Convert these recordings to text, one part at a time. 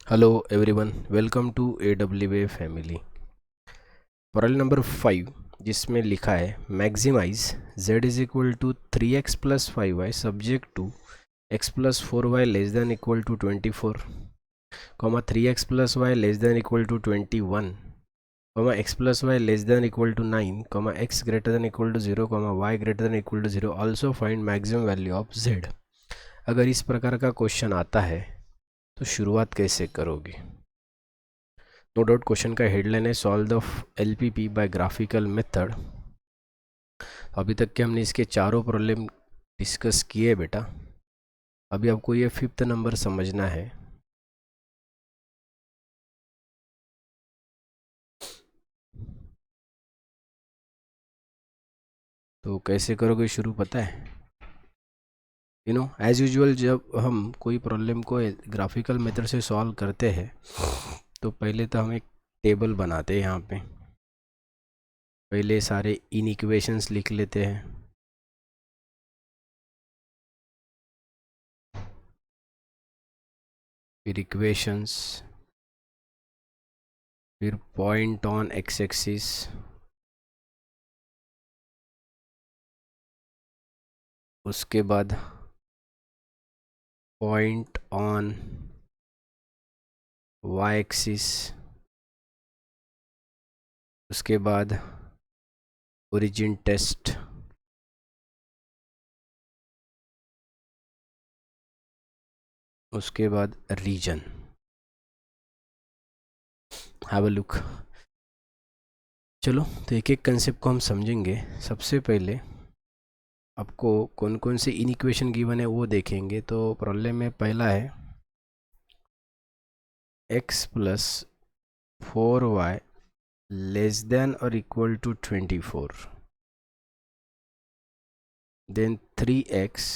Hello everyone, welcome to AWA family. Problem number 5 जिसमें लिखा है maximise z is equal to 3x plus 5y subject to x plus 4y less than equal to 24, 3x plus y less than equal to 21, x plus y less than equal to 9, x greater than equal to 0, y greater than equal to 0। Also find maximum value of z। अगर इस प्रकार का question आता है तो शुरुआत कैसे करोगे? नो डाउट क्वेश्चन का हेडलाइन है solve the LPP by graphical method. अभी तक के हमने इसके चारों प्रॉब्लम डिस्कस किए बेटा। अभी आपको ये 5th नंबर समझना है। तो कैसे करोगे शुरू पता है? एज यूजुअल जब हम कोई प्रॉब्लम को ग्राफिकल मेथड से सॉल्व करते हैं तो पहले तो हम एक टेबल बनाते हैं। यहाँ पे पहले सारे इनइक्वेशंस लिख लेते हैं। फिर इक्वेशंस, फिर पॉइंट ऑन एक्स एक्सिस, उसके बाद पॉइंट ऑन वाई एक्सिस, उसके बाद ओरिजिन टेस्ट, उसके बाद रीजन। Have a look. चलो तो एक एक कंसेप्ट को हम समझेंगे। सबसे पहले आपको कौन कौन से इनइक्वेशन गिवन है वो देखेंगे। तो प्रॉब्लम में पहला है x plus 4y less than और equal to 24, then 3x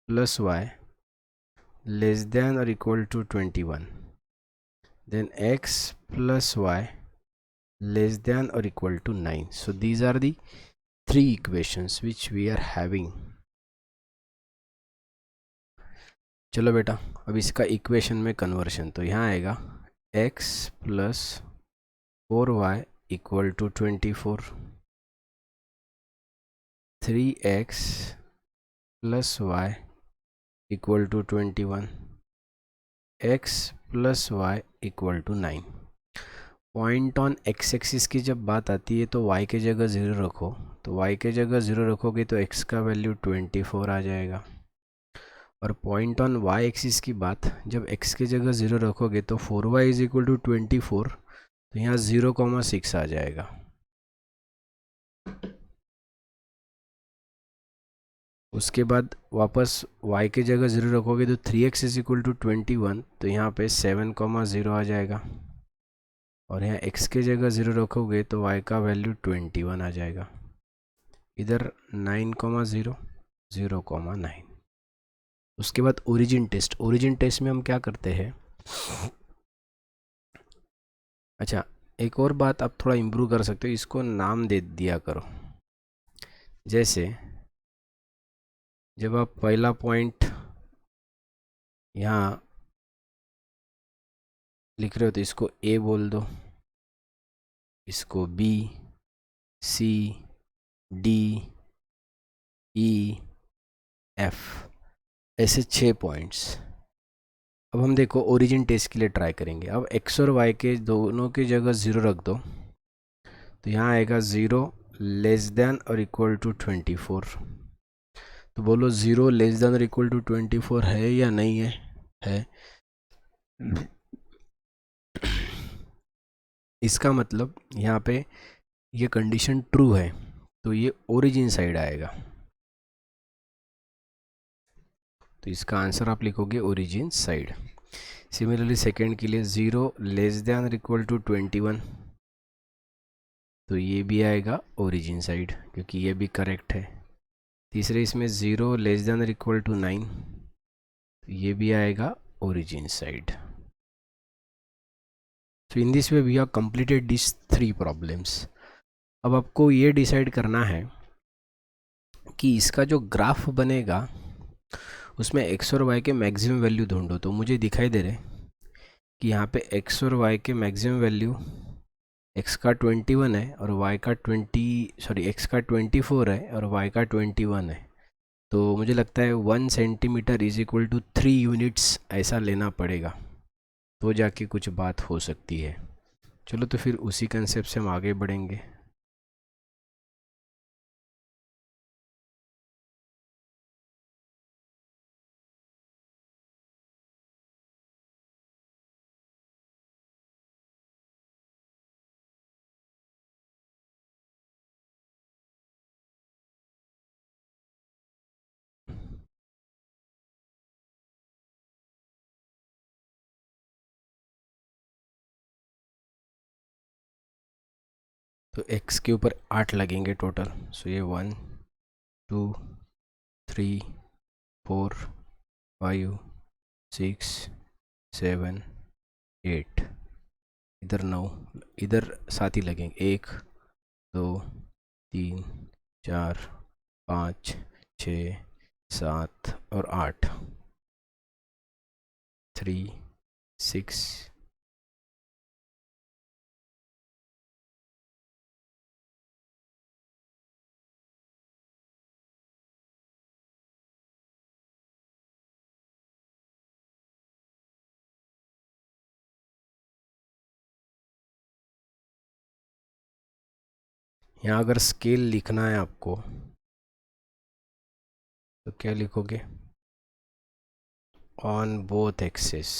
plus y less than और equal to 21, then x plus y less than or equal to 9. So these are the three equations which we are having. चलो बेटा अब इसका equation में conversion. तो यहाँ आएगा x plus 4y equal to 24, 3x plus y equal to 21, x plus y equal to 9। Point on x axis की जब बात आती है तो y के जगह 0 रखो। तो y के जगह 0 रखोगे तो x का वैल्यू 24 आ जाएगा। और पॉइंट ऑन y एक्सिस की बात जब x के जगह 0 रखोगे तो 4y इज इक्वल टू 24, तो यहाँ 0,6 आ जाएगा। उसके बाद वापस y के जगह 0 रखोगे तो 3x इज इक्वल टू 21, तो यहाँ पे 7,0 आ जाएगा। और यहाँ x के जगह 0 रखोगे तो y का वैल्यू 21 आ जाएगा। इधर 9,0, 0,9। उसके बाद ओरिजिन टेस्ट। ओरिजिन टेस्ट में हम क्या करते हैं? अच्छा, एक और बात आप थोड़ा इम्प्रूव कर सकते हो, इसको नाम दे दिया करो। जैसे जब आप पहला पॉइंट यहाँ लिख रहे हो तो इसको A बोल दो, इसको B, C, D, E, F, ऐसे 6 पॉइंट्स। अब हम देखो ओरिजिन टेस्ट के लिए ट्राई करेंगे। अब x और y के दोनों की जगह 0 रख दो, तो यहाँ आएगा 0 लेस देन और इक्वल टू 24। तो बोलो 0 लेस देन और इक्वल टू 24 है या नहीं है? है। इसका मतलब यहाँ पे ये कंडीशन ट्रू है, तो ये ओरिजिन साइड आएगा। तो इसका आंसर आप लिखोगे ओरिजिन साइड। सिमिलरली सेकेंड के लिए 0 लेस देन और इक्वल टू 21, तो ये भी आएगा ओरिजिन साइड क्योंकि ये भी करेक्ट है। तीसरे इसमें 0 लेस देन और इक्वल टू 9, तो ये भी आएगा ओरिजिन साइड। तो in this way we have completed this 3 problems. अब आपको ये डिसाइड करना है कि इसका जो ग्राफ बनेगा उसमें एक्स और वाई के मैक्सिमम वैल्यू ढूंढो। तो मुझे दिखाई दे रहा है कि यहाँ पे एक्स और वाई के मैक्सिमम वैल्यू एक्स का 21 है और वाई का एक्स का 24 है और वाई का 21 है। तो मुझे लगता है 1 centimetre is equal to 3 units ऐसा लेना पड़ेगा, तो जाके कुछ बात हो सकती है। चलो तो फिर उसी कंसेप्ट से हम आगे बढ़ेंगे। तो x के ऊपर 8 लगेंगे टोटल। सो ये 1 2 3 4 5 6 7 8, इधर 9, इधर साथ ही लगेंगे 1 2 3 4 5 6 7 और 8, 3 6 यहाँ अगर स्केल लिखना है आपको तो क्या लिखोगे? On both axis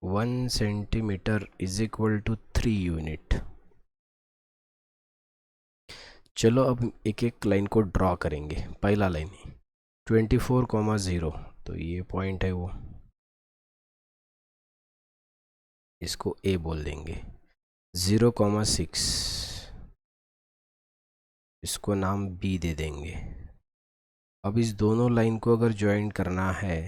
1 centimetre is equal to 3 unit. चलो अब एक एक लाइन को ड्रॉ करेंगे। पहला लाइन 24,0, तो ये पॉइंट है वो, इसको ए बोल देंगे। 0,6, इसको नाम बी दे देंगे। अब इस दोनों लाइन को अगर ज्वाइन करना है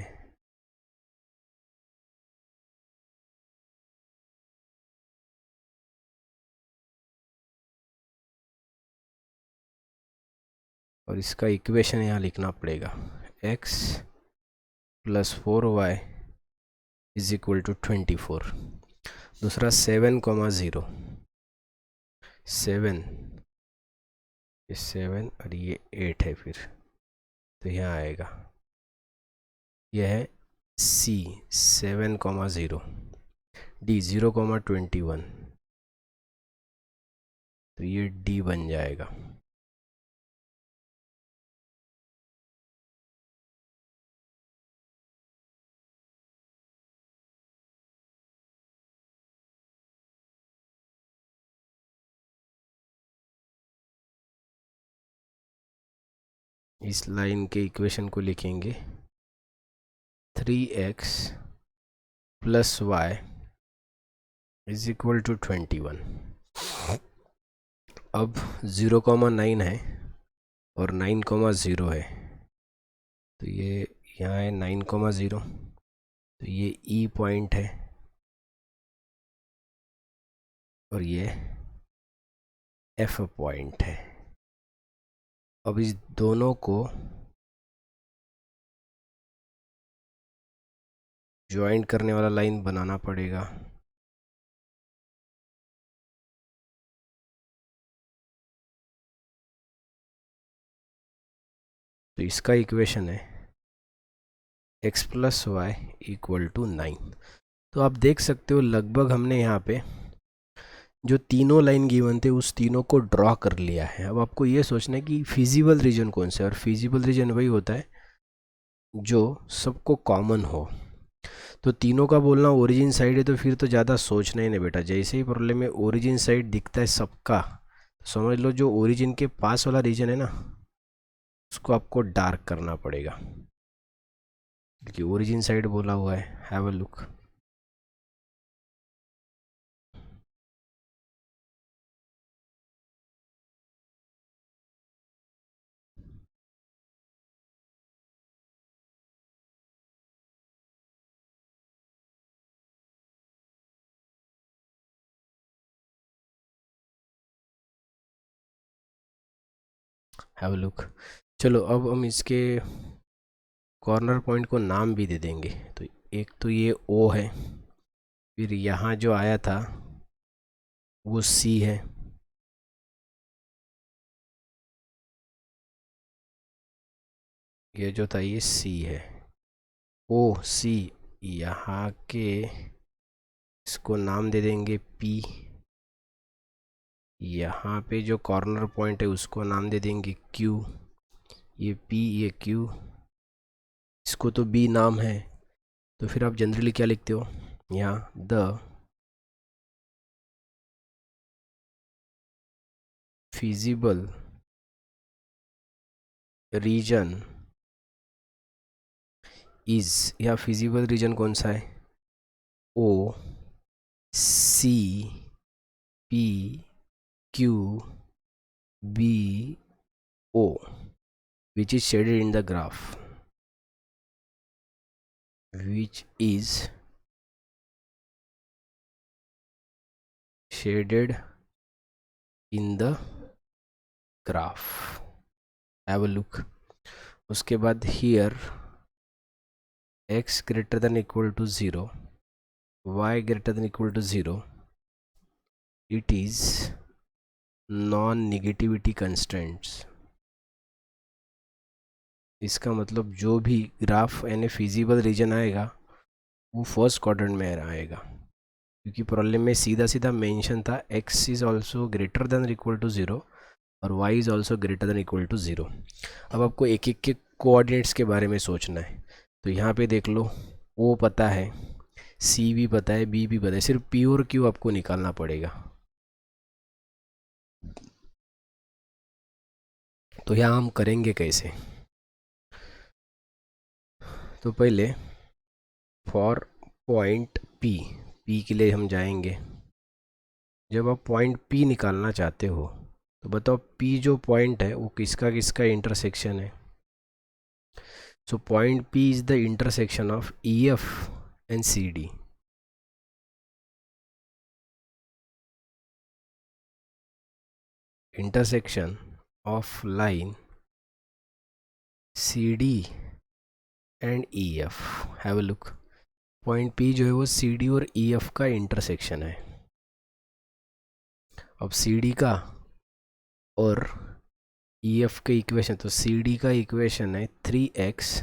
और इसका इक्वेशन यहाँ लिखना पड़ेगा, x plus 4y is equal to 24। दूसरा 7,0, 7, ये 7 और ये 8 है, फिर तो यहाँ आएगा, यह है C 7,0, D 0,21, तो ये D बन जाएगा। इस लाइन के इक्वेशन को लिखेंगे 3x plus y is equal to 21। अब 0,9 है और 9,0 है, तो ये यहाँ है 9,0, तो ये E पॉइंट है और ये F पॉइंट है। अब इस दोनों को ज्वाइन करने वाला लाइन बनाना पड़ेगा। तो इसका इक्वेशन है x plus y equal to 9। तो आप देख सकते हो लगभग हमने यहाँ पे जो तीनों लाइन गिवन थे उस तीनों को ड्रॉ कर लिया है। अब आपको ये सोचना है कि फिजिबल रीजन कौन सा है, और फिजिबल रीजन वही होता है जो सबको कॉमन हो। तो तीनों का बोलना ओरिजिन साइड है, तो फिर तो ज़्यादा सोचना ही नहीं बेटा। जैसे ही प्रॉब्लम में ओरिजिन साइड दिखता है सबका, तो समझ लो जो ओरिजिन के पास वाला रीजन है ना, उसको आपको डार्क करना पड़ेगा, क्योंकि ओरिजिन साइड बोला हुआ है। Have a look. Have a look. चलो अब हम इसके कॉर्नर पॉइंट को नाम भी दे देंगे। तो एक तो ये ओ है, फिर यहाँ जो आया था वो सी है, ये जो था ये सी है, ओ सी। यहाँ के इसको नाम दे देंगे पी, यहाँ पे जो कॉर्नर पॉइंट है उसको नाम दे देंगे क्यू, ये पी ये क्यू, इसको तो बी नाम है। तो फिर आप जनरली क्या लिखते हो यहाँ, द फिजिबल रीजन इज, या फिजिबल रीजन कौन सा है, O C P Q B O, which is shaded in the graph, which is shaded in the graph, have a look। उसके बाद here x greater than equal to 0, y greater than equal to 0, it is non-negativity constraints। इसका मतलब जो भी graph यानी feasible region आएगा वो first quadrant में आएगा, क्योंकि प्रॉब्लम में सीधा सीधा मेंशन था x is also greater than equal to 0 और y is also greater than equal to 0। अब आपको एक एक के कोऑर्डिनेट्स के बारे में सोचना है। तो यहाँ पे देख लो, o पता है, c भी पता है, b भी पता है, सिर्फ p और q आपको निकालना पड़ेगा। तो यहाँ हम करेंगे कैसे, तो पहले फॉर पॉइंट p के लिए हम जाएंगे। जब आप पॉइंट p निकालना चाहते हो तो बताओ p जो पॉइंट है वो किसका किसका इंटरसेक्शन है। So point p is the intersection of EF and CD। Intersection of line CD and EF, have a look. Point P जो है वो CD और EF का इंटरसेक्शन है। अब CD का और EF के इक्वेशन, तो CD का इक्वेशन है 3x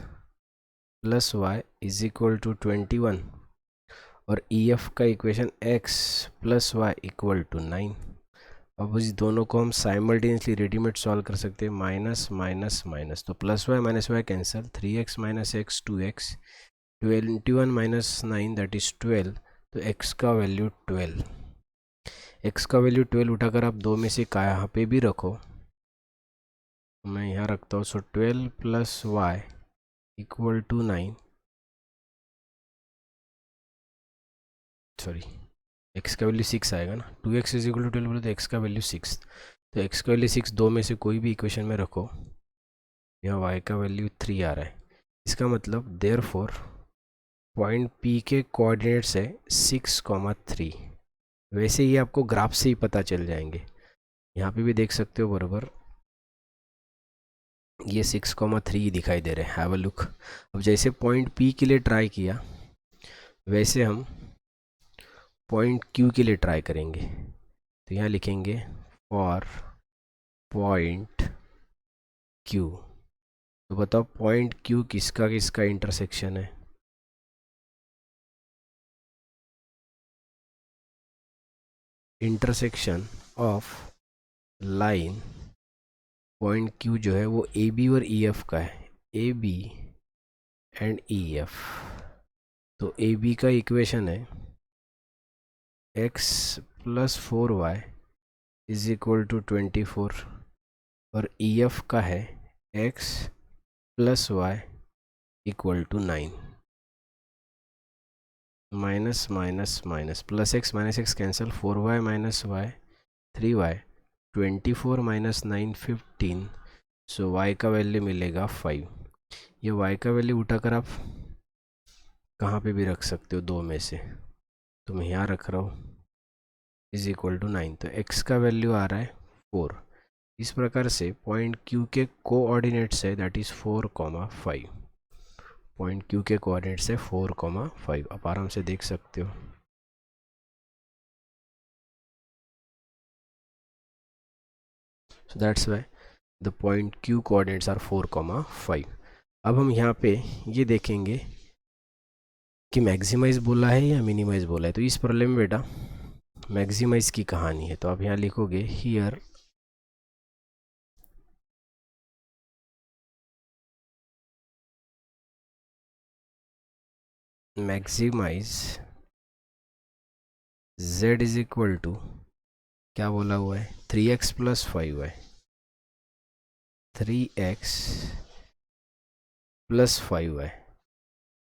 plus y is equal to 21 और EF का equation x plus y equal to 9। अब इस दोनों को हम साइमल्टेनियसली रेडीमेड सॉल्व कर सकते हैं, माइनस माइनस माइनस, तो plus y minus y cancel, 3x minus x 2x, 21 minus 9 that is 12, तो x का वैल्यू 12, x का वैल्यू 12 उठाकर आप दो में से कहाँ पे भी रखो, मैं यहाँ रखता हूँ। So 12 plus y equal to 9, sorry x का वैल्यू 6 आएगा ना, 2x इज इक्वल टू 12 बोले तो x का वैल्यू 6, तो x का वैल्यू 6 दो में से कोई भी इक्वेशन में रखो, यहाँ y का वैल्यू 3 आ रहा है। इसका मतलब देयरफॉर पॉइंट P के कोऑर्डिनेट्स है 6,3। वैसे ही आपको ग्राफ से ही पता चल जाएंगे, यहाँ पे भी देख सकते हो बराबर ये 6,3 दिखाई दे रहे हैं, हैव अ लुक। अब जैसे पॉइंट P के लिए ट्राई किया वैसे हम पॉइंट Q के लिए ट्राई करेंगे। तो यहाँ लिखेंगे फॉर पॉइंट Q, तो बताओ पॉइंट Q किसका किसका इंटरसेक्शन है, intersection of line point Q जो है वो AB और EF का है, AB एंड EF। तो AB का इक्वेशन है x plus 4y is equal to 24 और EF का है x plus y equal to 9, minus minus minus, plus x minus x cancel, 4y minus y 3y, 24 minus 9 15, so y का value मिलेगा 5। ये y का value उठाकर आप कहाँ पे भी रख सकते हो दो में से, तो मैं यहाँ रख रहा हूँ इज इक्वल टू 9, तो x का वैल्यू आ रहा है 4। इस प्रकार से पॉइंट क्यू के कोऑर्डिनेट्स है दैट इज 4,5। पॉइंट क्यू के कोऑर्डिनेट्स है 4,5, आप आराम से देख सकते हो। So that's why the point Q coordinates are 4,5। अब हम यहाँ पे ये देखेंगे कि मैक्सिमाइज बोला है या मिनिमाइज बोला है। तो इस प्रॉब्लम में बेटा मैक्सिमाइज की कहानी है, तो आप यहाँ लिखोगे here maximize z is equal to क्या बोला हुआ है 3x plus 5y, 3x plus 5y,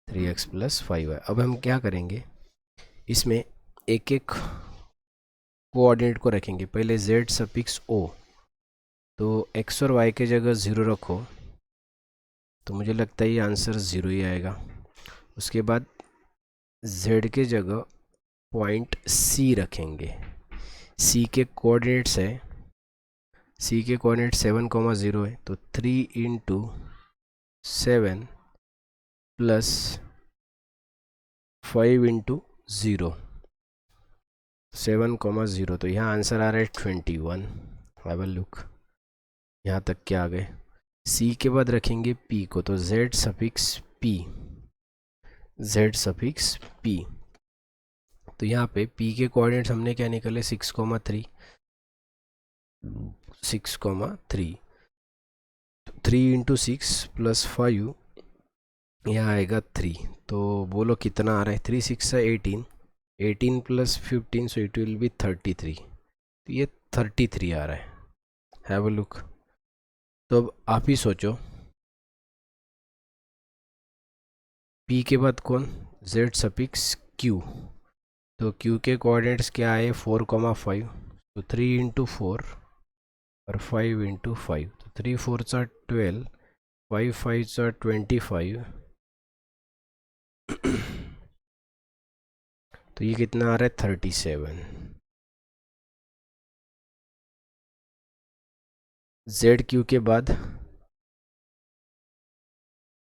3x plus 5y। अब हम क्या करेंगे, इसमें एक एक कोऑर्डिनेट को रखेंगे। पहले z सफिक्स o, तो x और y के जगह 0 रखो, तो मुझे लगता है ये आंसर 0 ही आएगा। उसके बाद z के जगह पॉइंट c रखेंगे। c के कोऑर्डिनेट्स है, c के कोऑर्डिनेट 7,0 है, तो 3 इंटू 7 प्लस 5 इंटू 0, 7,0, तो यहाँ आंसर आ रहा है 21। हैव अ लुक, यहाँ तक क्या आ गए। c के बाद रखेंगे p को, तो z suffix p, z suffix p। तो यहाँ पे p के कोऑर्डिनेट्स हमने क्या निकले 6,3, 6,3, 3 इंटू 6 प्लस 5, यहाँ आएगा 3। तो बोलो कितना आ रहा है, 3 6 18, 18 plus 15, so it will be 33। तो ये 33 आ रहा है। Have a look. तो अब आप ही सोचो, p के बाद कौन, z सफिक्स q, तो q के कोऑर्डिनेट्स क्या आए 4,5, तो 3 इंटू 4 और 5 इंटू 5, तो 3 4 12, 5 5 25, तो ये कितना आ रहा है 37। जेड क्यू के बाद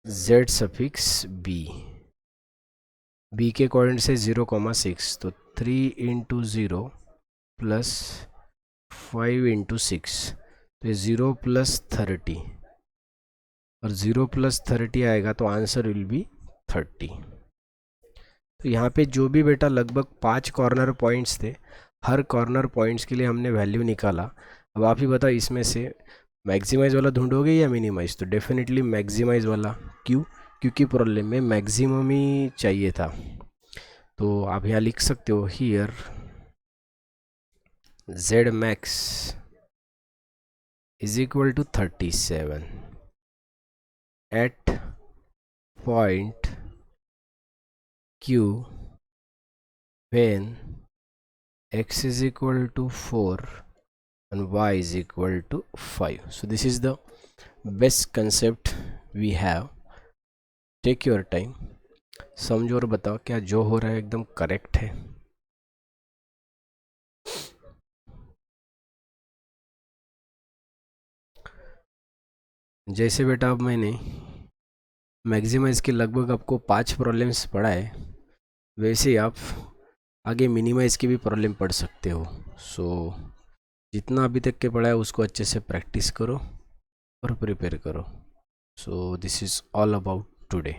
जेड सफिक्स बी, बी के कोऑर्डिनेट से 0,6, तो 3 इंटू 0 प्लस 5 इंटू 6, तो 0 प्लस 30, और 0 प्लस 30 आएगा तो आंसर विल बी 30। तो यहाँ पे जो भी बेटा लगभग 5 कॉर्नर पॉइंट्स थे, हर कॉर्नर पॉइंट्स के लिए हमने वैल्यू निकाला। अब आप ही बताओ इसमें से मैक्सिमाइज वाला ढूंढोगे या मिनिमाइज, तो डेफिनेटली मैक्सिमाइज वाला। क्यों, क्योंकि प्रॉब्लम में मैक्सिमम ही चाहिए था। तो आप यहाँ लिख सकते हो here z max is equal to 37 at point q when x is equal to 4 and y is equal to 5. So this is the best concept we have. Take your time, समझो और बताओ क्या जो हो रहा है एकदम करेक्ट है। जैसे बेटा अब मैंने मैक्सिमाइज के लगभग आपको 5 प्रॉब्लम्स पढ़ा है, वैसे ही आप आगे मिनिमाइज की भी प्रॉब्लम पढ़ सकते हो। सो जितना अभी तक के पढ़ा है उसको अच्छे से प्रैक्टिस करो और प्रिपेयर करो। So this is all about today.